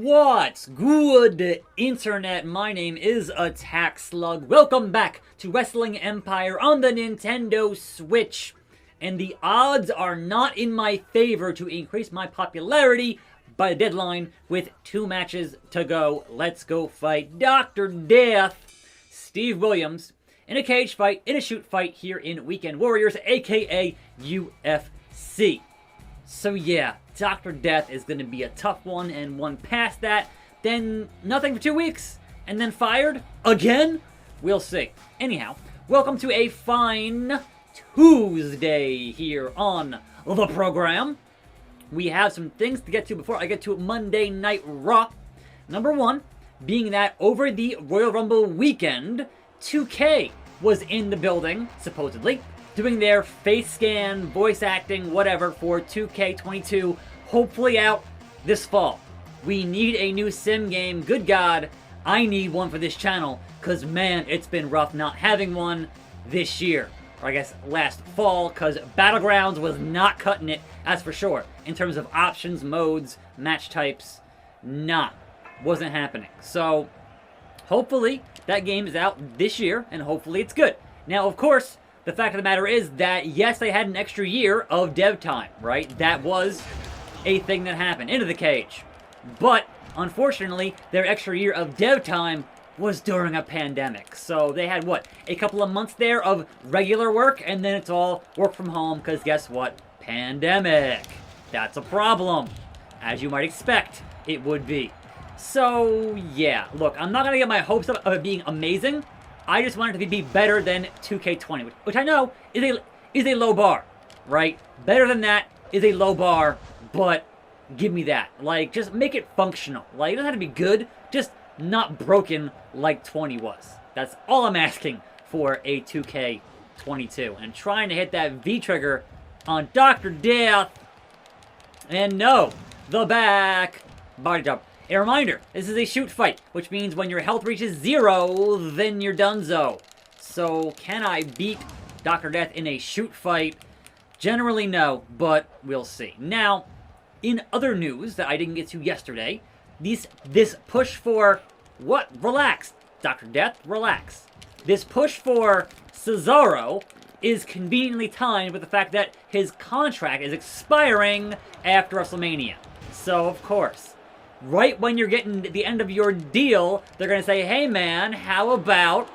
What's good, Internet? My name is attackslug. Welcome back to Wrestling Empire on the Nintendo Switch. And the odds are not in my favor to increase my popularity by the deadline with 2 matches to go. Let's go fight Dr. Death, Steve Williams, in a cage fight, in a shoot fight here in Weekend Warriors, aka UFC. So yeah, Dr. Death is going to be a tough one, and one past that, then nothing for 2 weeks, and then fired again? We'll see. Anyhow, welcome to a fine Tuesday here on the program. We have some things to get to before I get to Monday Night Raw. Number 1, being that over the Royal Rumble weekend, 2K was in the building, supposedly, doing their face scan, voice acting, whatever, for 2K22, hopefully out this fall. We need a new sim game. Good God, I need one for this channel, because man, it's been rough not having one this year. Or I guess last fall, because Battlegrounds was not cutting it, that's for sure. In terms of options, modes, match types, wasn't happening. So, hopefully, that game is out this year, and hopefully it's good. Now, of course, the fact of the matter is that, yes, they had an extra year of dev time, right? That was a thing that happened. Into the cage. But, unfortunately, their extra year of dev time was during a pandemic. So they had, what, a couple of months there of regular work, and then it's all work from home, because guess what? Pandemic. That's a problem. As you might expect, it would be. So, yeah. Look, I'm not going to get my hopes up of it being amazing. I just want it to be better than 2K20, which I know is a low bar, right? Better than that is a low bar, but give me that. Like, just make it functional. Like, it doesn't have to be good, just not broken like 20 was. That's all I'm asking for a 2K22. And trying to hit that V trigger on Dr. Death. And no, the back body drop. A reminder, this is a shoot fight, which means when your health reaches 0, then you're donezo. So, can I beat Dr. Death in a shoot fight? Generally no, but we'll see. Now, in other news that I didn't get to yesterday, this push for... What? Relax, Dr. Death, relax. This push for Cesaro is conveniently timed with the fact that his contract is expiring after WrestleMania. So, of course, right when you're getting to the end of your deal, they're going to say, hey man, how about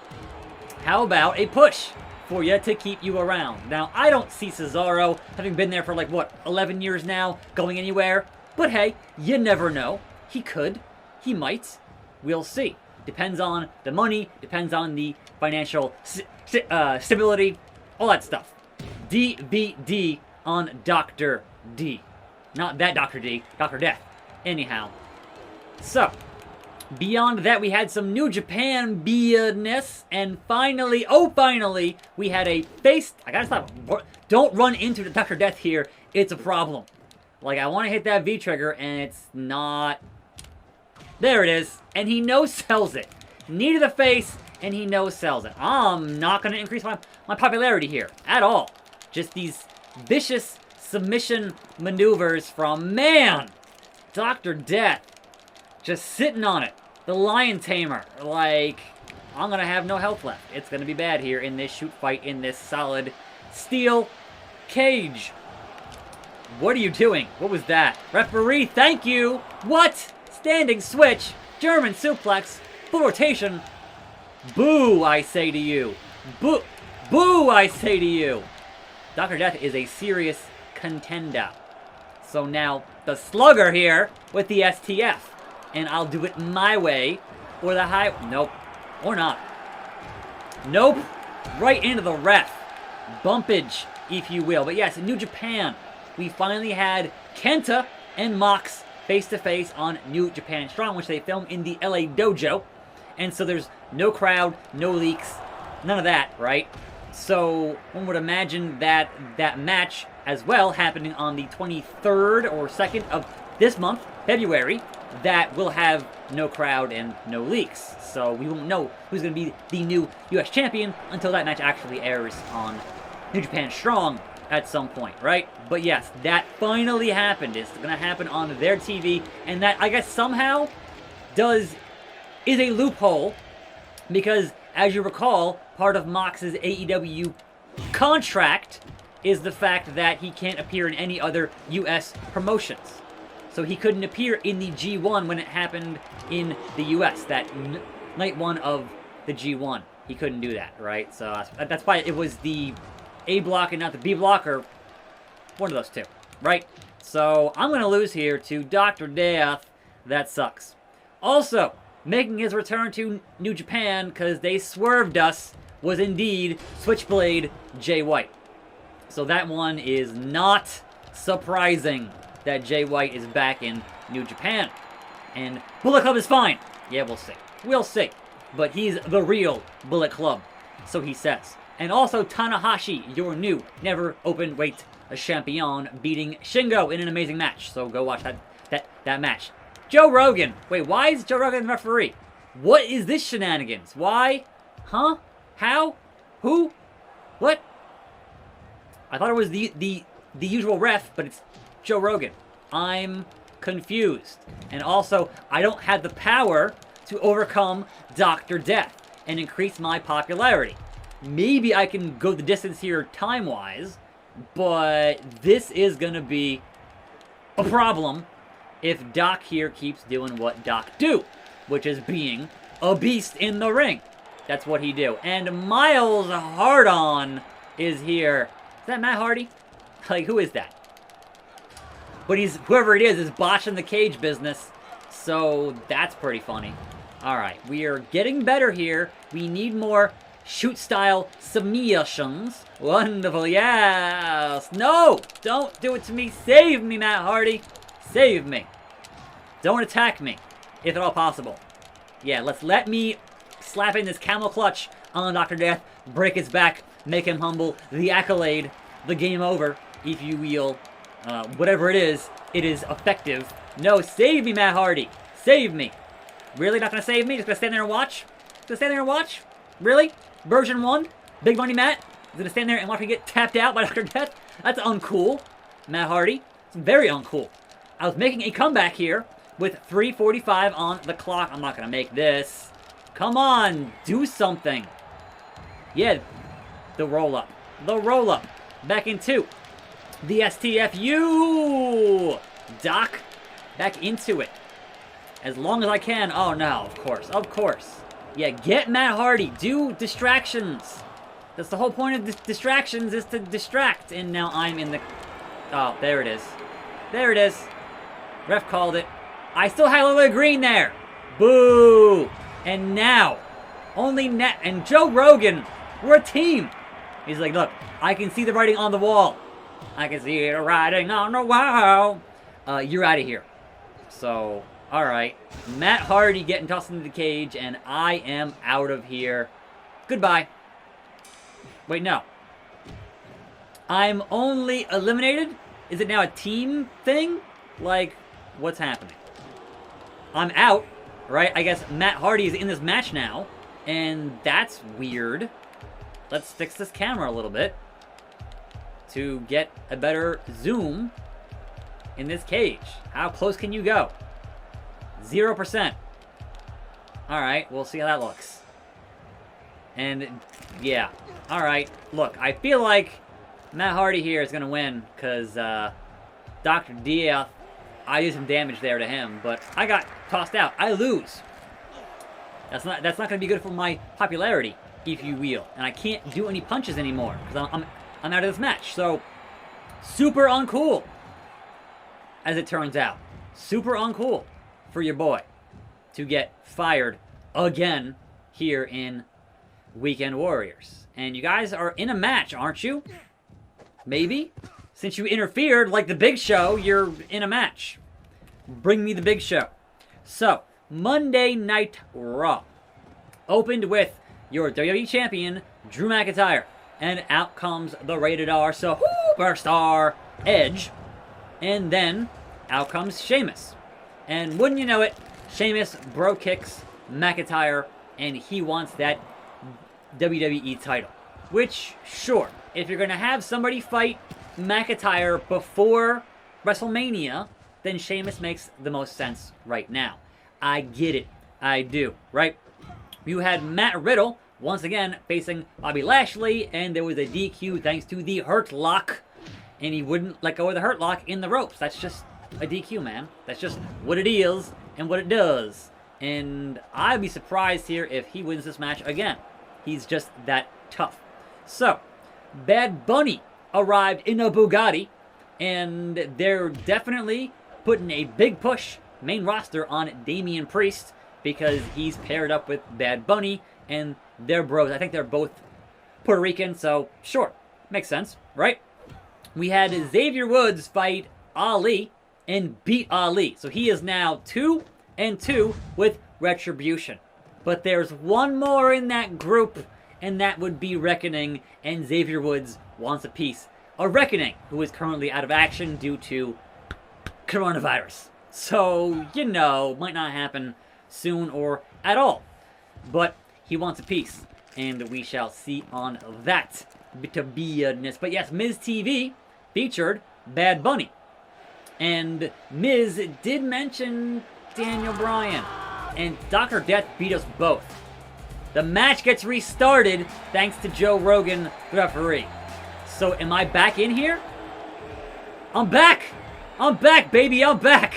a push for you to keep you around? Now, I don't see Cesaro, having been there for like, what, 11 years now, going anywhere. But hey, you never know. He could. He might. We'll see. Depends on the money, depends on the financial stability, all that stuff. DVD on Dr. D. Not that Dr. D, Dr. Death. Anyhow. So, beyond that, we had some New Japan business, and finally, finally, we had a face... I gotta stop. Don't run into the Dr. Death here. It's a problem. Like, I want to hit that V trigger, and it's not... There it is. And he no-sells it. Knee to the face, and he no-sells it. I'm not going to increase my popularity here at all. Just these vicious submission maneuvers from, man, Dr. Death. Just sitting on it. The Lion Tamer. Like, I'm going to have no health left. It's going to be bad here in this shoot fight in this solid steel cage. What are you doing? What was that? Referee, thank you. What? Standing switch. German suplex. Full rotation. Boo, I say to you. Boo. Boo, I say to you. Dr. Death is a serious contender. So now, the Slugger here with the STF. And I'll do it my way, or the high... Nope. Or not. Nope. Right into the ref. Bumpage, if you will. But yes, in New Japan, we finally had Kenta and Mox face-to-face on New Japan Strong, which they filmed in the LA Dojo. And so there's no crowd, no leaks, none of that, right? So one would imagine that that match as well happening on the 23rd or 2nd of this month, February, that will have no crowd and no leaks. So we won't know who's going to be the new US champion until that match actually airs on New Japan Strong at some point, right? But yes, that finally happened. It's going to happen on their TV, and that, I guess, somehow is a loophole, because, as you recall, part of Mox's AEW contract is the fact that he can't appear in any other U.S. promotions. So he couldn't appear in the G1 when it happened in the U.S., that night one of the G1. He couldn't do that, right? So that's why it was the A block and not the B block, or one of those two, right? So I'm going to lose here to Dr. Death. That sucks. Also, making his return to New Japan, because they swerved us, was indeed Switchblade Jay White. So that one is not surprising that Jay White is back in New Japan. And Bullet Club is fine. Yeah, we'll see. We'll see. But he's the real Bullet Club, so he says. And also Tanahashi, your new never open weight champion, beating Shingo in an amazing match. So go watch that match. Joe Rogan. Wait, why is Joe Rogan the referee? What is this shenanigans? Why? Huh? How? Who? What? I thought it was the usual ref, but it's Joe Rogan. I'm confused. And also, I don't have the power to overcome Dr. Death and increase my popularity. Maybe I can go the distance here time-wise, but this is going to be a problem if Doc here keeps doing what Doc do, which is being a beast in the ring. That's what he do. And Miles Hardon is here. Is that Matt Hardy? Like, who is that? But whoever it is botching the cage business. So that's pretty funny. Alright, we are getting better here. We need more shoot-style submissions. Wonderful, yes! No! Don't do it to me. Save me, Matt Hardy. Save me. Don't attack me, if at all possible. Yeah, let me slap in this camel clutch on Dr. Death, break his back, make him humble, the accolade, the game over, if you will. Whatever it is effective. No, save me, Matt Hardy. Save me. Really not gonna save me? Just gonna stand there and watch? Just stand there and watch? Really? Version 1? Big Money Matt? Is gonna stand there and watch me get tapped out by Dr. Death? That's uncool, Matt Hardy. It's very uncool. I was making a comeback here with 3:45 on the clock. I'm not gonna make this. Come on, do something. Yeah, the roll-up. The roll-up. Back into the STFU. Doc, back into it. As long as I can. Oh, no, of course. Of course. Yeah, get Matt Hardy. Do distractions. That's the whole point of distractions, is to distract. And now I'm in the... Oh, there it is. There it is. Ref called it. I still had a little bit of green there. Boo. And now, only Nat and Joe Rogan, we're a team. He's like, look, I can see the writing on the wall. I can see the writing on the wall. You're out of here. So... Alright, Matt Hardy getting tossed into the cage, and I am out of here. Goodbye. Wait, no. I'm only eliminated? Is it now a team thing? Like, what's happening? I'm out, right? I guess Matt Hardy is in this match now, and that's weird. Let's fix this camera a little bit to get a better zoom in this cage. How close can you go? 0%. Alright, we'll see how that looks. And, yeah. Alright, look, I feel like Matt Hardy here is going to win, because Dr. Death, I did some damage there to him, but I got tossed out. I lose. That's not going to be good for my popularity, if you will. And I can't do any punches anymore, because I'm out of this match. So, super uncool, as it turns out. Super uncool for your boy to get fired again here in Weekend Warriors. And you guys are in a match, aren't you? Maybe? Since you interfered like the Big Show, you're in a match. Bring me the Big Show. So, Monday Night Raw opened with your WWE Champion, Drew McIntyre. And out comes the Rated R Superstar Edge. And then out comes Sheamus. And wouldn't you know it, Sheamus bro kicks McIntyre, and he wants that WWE title. Which, sure, if you're going to have somebody fight McIntyre before WrestleMania, then Sheamus makes the most sense right now. I get it. I do, right? You had Matt Riddle, once again, facing Bobby Lashley, and there was a DQ thanks to the Hurt Lock, and he wouldn't let go of the Hurt Lock in the ropes. That's just a DQ, man. That's just what it is and what it does. And I'd be surprised here if he wins this match again. He's just that tough. So, Bad Bunny arrived in a Bugatti, and they're definitely putting a big push, main roster, on Damian Priest, because he's paired up with Bad Bunny, and they're bros. I think they're both Puerto Rican, so sure, makes sense, right? We had Xavier Woods fight Ali and beat Ali, so he is now 2-2 with Retribution. But there's one more in that group, and that would be Reckoning, and Xavier Woods wants a piece of Reckoning, who is currently out of action due to coronavirus. So, you know, might not happen soon or at all. But he wants a piece, and we shall see on that bit of weirdness. But yes, Miz TV featured Bad Bunny. And Miz did mention Daniel Bryan, and Dr. Death beat us both. The match gets restarted thanks to Joe Rogan, the referee. So am I back in here? I'm back! I'm back, baby, I'm back!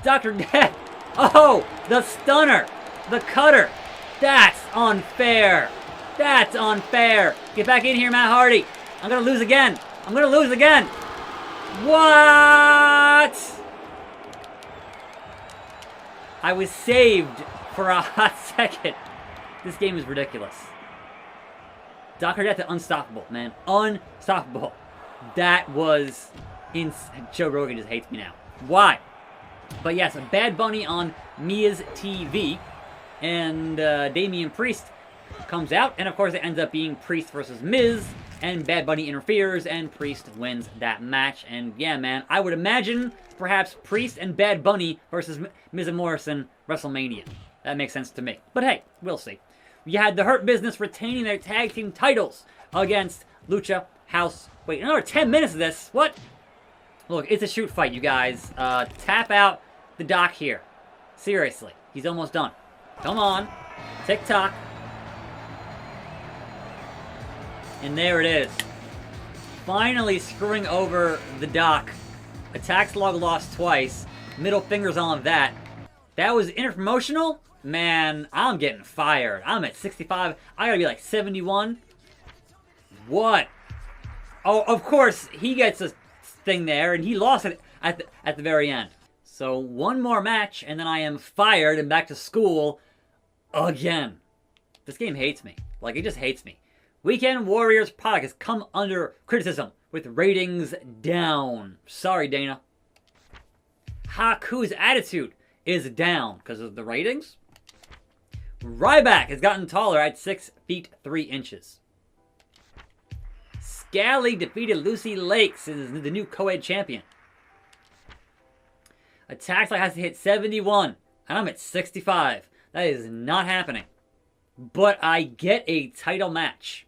Dr. Death! Oh, the stunner! The cutter! That's unfair! That's unfair! Get back in here, Matt Hardy! I'm gonna lose again! I'm gonna lose again! What? I was saved for a hot second. This game is ridiculous. Dr. Death is unstoppable, man. Unstoppable. That was Joe Rogan just hates me now. Why? But yes, Bad Bunny on Miz TV. And Damian Priest comes out. And of course it ends up being Priest versus Miz. And Bad Bunny interferes, and Priest wins that match. And yeah, man, I would imagine perhaps Priest and Bad Bunny versus Miz and Morrison WrestleMania. That makes sense to me. But hey, we'll see. You had the Hurt Business retaining their tag team titles against Lucha House. Wait, another 10 minutes of this? What? Look, it's a shoot fight, you guys. Tap out the Doc here. Seriously, he's almost done. Come on. Tick-tock. And there it is. Finally screwing over the Doc. Attackslug lost twice. Middle fingers on that. That was interpromotional? Man, I'm getting fired. I'm at 65. I gotta be like 71. What? Oh, of course, he gets a thing there, and he lost it at the very end. So, one more match, and then I am fired and back to school again. This game hates me. Like, it just hates me. Weekend Warriors product has come under criticism with ratings down. Sorry, Dana. Haku's attitude is down because of the ratings. Ryback has gotten taller at 6 feet 3 inches. Scally defeated Lucy Lakes as the new co-ed champion. Attackslug has to hit 71, and I'm at 65. That is not happening. But I get a title match.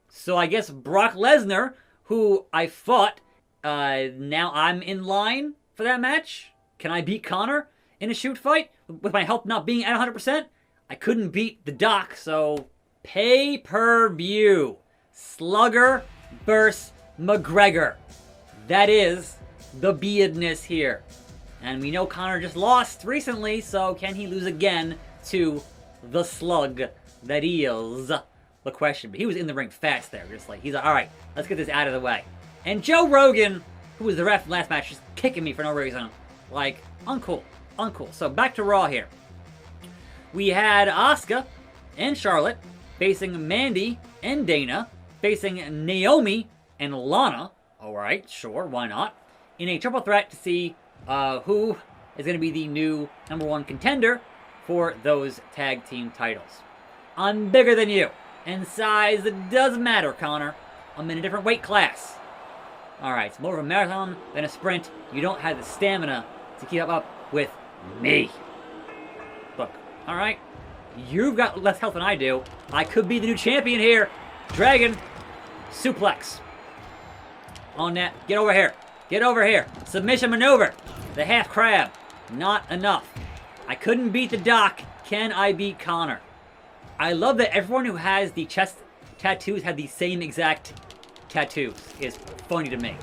So I guess Brock Lesnar, who I fought, now I'm in line for that match. Can I beat Connor in a shoot fight with my health not being at 100%? I couldn't beat the Doc, so pay-per-view. Slugger versus McGregor. That is the beardness here. And we know Connor just lost recently, so can he lose again to the Slug that is the question? But he was in the ring fast there, just like, he's like, alright, let's get this out of the way. And Joe Rogan, who was the ref last match, just kicking me for no reason. Like, uncool. Uncool. So back to Raw here. We had Asuka and Charlotte facing Mandy and Dana, facing Naomi and Lana. Alright, sure, why not? In a triple threat to see who is going to be the new #1 contender for those tag team titles. I'm bigger than you, and size does matter, Connor. I'm in a different weight class. Alright, it's more of a marathon than a sprint. You don't have the stamina to keep up with me. Look, alright, you've got less health than I do. I could be the new champion here. Dragon suplex. on that. Get over here. Get over here. Submission maneuver. The half crab. Not enough. I couldn't beat the Doc. Can I beat Connor? I love that everyone who has the chest tattoos have the same exact tattoos. It's funny to me.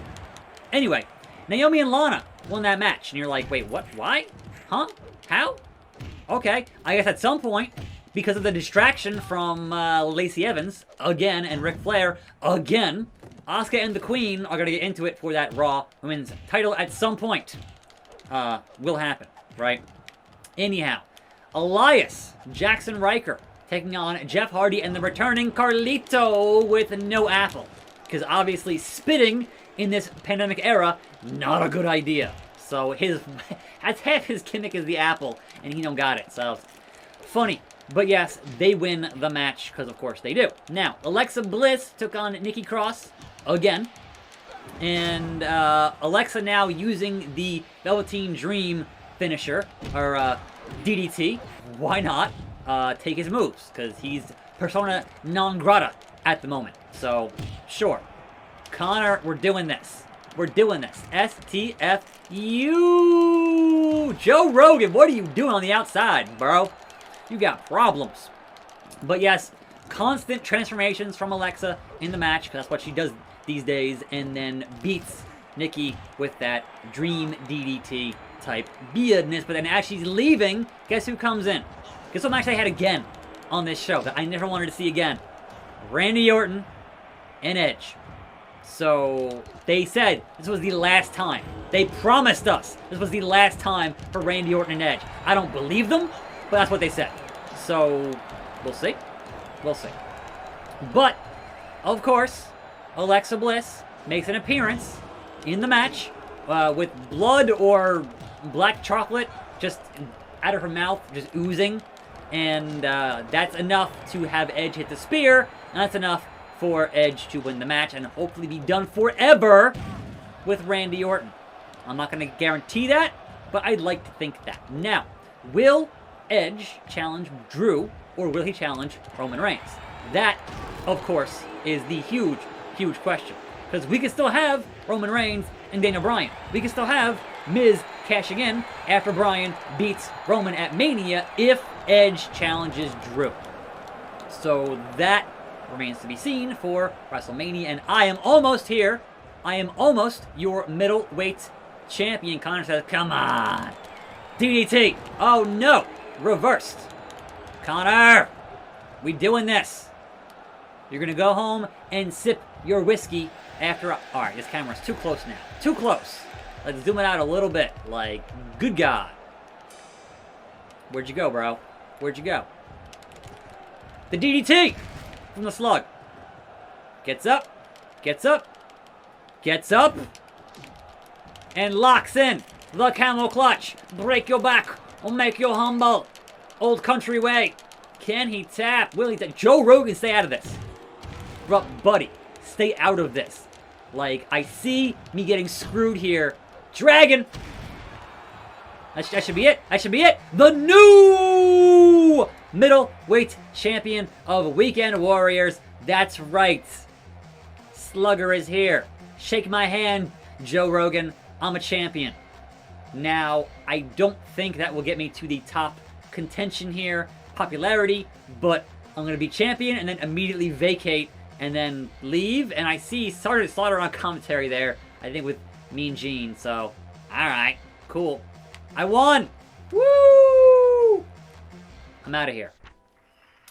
Anyway, Naomi and Lana won that match. And you're like, wait, what? Why? Huh? How? Okay. I guess at some point, because of the distraction from Lacey Evans, again, and Ric Flair, again, Asuka and the Queen are going to get into it for that Raw Women's title at some point. Will happen, right? Anyhow, Elias, Jackson Riker, taking on Jeff Hardy and the returning Carlito with no apple. Because obviously spitting in this pandemic era, not a good idea. So that's half his gimmick is the apple, and he don't got it. So, funny. But yes, they win the match, because of course they do. Now, Alexa Bliss took on Nikki Cross again. And Alexa now using the Velveteen Dream finisher, or DDT. Why not take his moves? Because he's persona non grata at the moment. So, sure. Connor, we're doing this. We're doing this. STFU! Joe Rogan, what are you doing on the outside, bro? You got problems. But yes, constant transformations from Alexa in the match, because that's what she does these days, and then beats Nikki with that Dream DDT type beardness. But then as she's leaving, guess who comes in? Guess what match I had again on this show that I never wanted to see again? Randy Orton and Edge. So they said this was the last time. They promised us this was the last time for Randy Orton and Edge. I don't believe them, but that's what they said. So we'll see. We'll see. But, of course, Alexa Bliss makes an appearance in the match with blood or black chocolate just out of her mouth, just oozing. And that's enough to have Edge hit the spear. And that's enough for Edge to win the match and hopefully be done forever with Randy Orton. I'm not going to guarantee that, but I'd like to think that. Now, will Edge challenge Drew, or will he challenge Roman Reigns? That, of course, is the huge, huge question. Because we can still have Roman Reigns and Daniel Bryan. We can still have Miz cashing in after Bryan beats Roman at Mania if Edge challenges Drew. So that remains to be seen for WrestleMania, and I am almost here. I am almost your middleweight champion. Connor says, come on. DDT. Oh no. Reversed. Connor, we doing this. You're going to go home and sip your whiskey after... Alright, this camera's too close now. Too close. Let's zoom it out a little bit. Like, good God. Where'd you go, bro? Where'd you go? The DDT from the Slug. Gets up. Gets up. Gets up. And locks in the camel clutch. Break your back. Will make you humble. Old country way. Can he tap? Will he tap? Joe Rogan, stay out of this. Bro, buddy, stay out of this. Like, I see me getting screwed here. Dragon. That should be it. That should be it. The new middleweight champion of Weekend Warriors. That's right. Slugger is here. Shake my hand, Joe Rogan. I'm a champion. Now, I don't think that will get me to the top contention here, popularity, but I'm going to be champion and then immediately vacate and then leave. And I see Sergeant Slaughter on commentary there, I think with Mean Gene. So, alright, cool. I won! Woo! I'm out of here.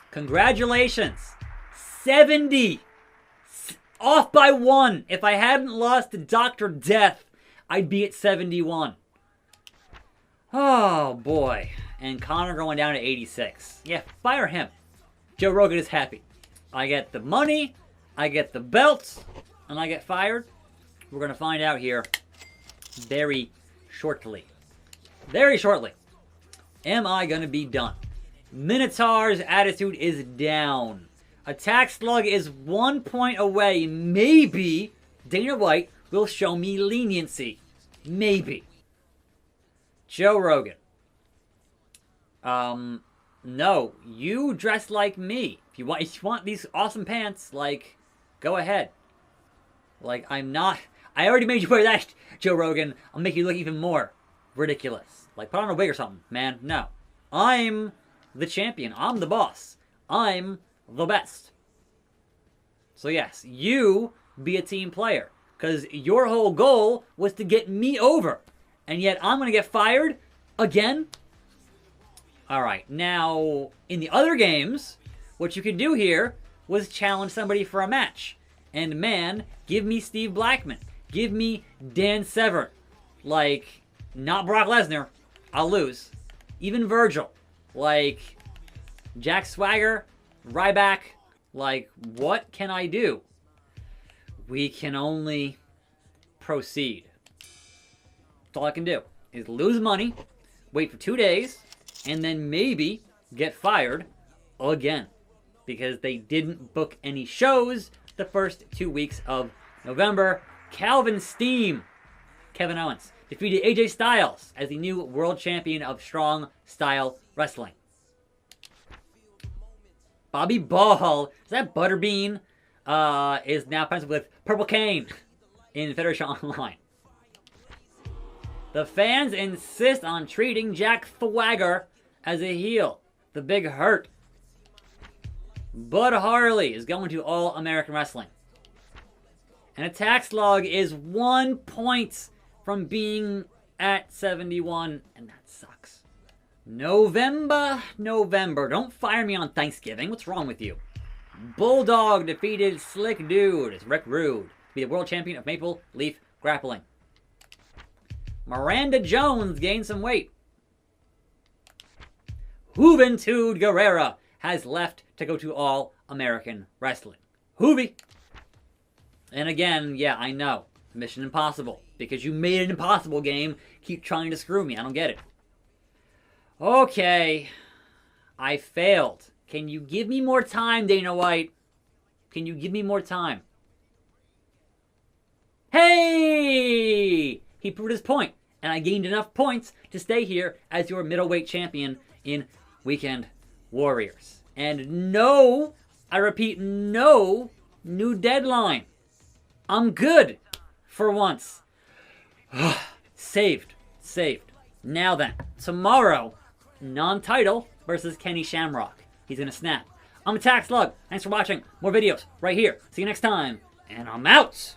Congratulations. 70. Off by 1. If I hadn't lost to Dr. Death, I'd be at 71. Oh, boy. And Connor going down to 86. Yeah, fire him. Joe Rogan is happy. I get the money, I get the belts, and I get fired. We're going to find out here very shortly. Very shortly. Am I going to be done? Minotaur's attitude is down. Attack Slug is 1 point away. Maybe Dana White will show me leniency. Maybe. Joe Rogan. No, you dress like me. If you want these awesome pants, like, go ahead. Like, I'm not I already made you wear that, Joe Rogan. I'll make you look even more ridiculous. Like, put on a wig or something, man. No. I'm the champion. I'm the boss. I'm the best. So yes, you be a team player. Because your whole goal was to get me over. And yet I'm going to get fired again? Alright, now, in the other games, what you could do here was challenge somebody for a match. And man, give me Steve Blackman. Give me Dan Severn. Like, not Brock Lesnar. I'll lose. Even Virgil. Like, Jack Swagger, Ryback. Like, what can I do? We can only proceed. That's all I can do. Is lose money, wait for 2 days, and then maybe get fired again. Because they didn't book any shows the first 2 weeks of November. Calvin Steen, Kevin Owens, defeated AJ Styles as the new world champion of strong style wrestling. Bobby Ball, is that Butterbean? Is now friends with Purple Kane in Federation Online. The fans insist on treating Jack Swagger as a heel. The Big Hurt. Bud Harley is going to All American Wrestling. And attackslug is 1 point from being at 71, and that sucks. November. Don't fire me on Thanksgiving. What's wrong with you? Bulldog defeated Slick Dude as Rick Rude to be the world champion of Maple Leaf Grappling. Miranda Jones gained some weight. Juventud Guerrera has left to go to All American Wrestling. Hoovy. And again, yeah, I know. Mission Impossible. Because you made an impossible game. Keep trying to screw me. I don't get it. Okay. I failed. Can you give me more time, Dana White? Can you give me more time? Hey! He proved his point. And I gained enough points to stay here as your middleweight champion in Weekend Warriors. And no, I repeat, no new deadline. I'm good for once. Saved. Now then, tomorrow, non-title versus Kenny Shamrock. He's gonna snap. I'm attackslug. Thanks for watching. More videos right here. See you next time. And I'm out.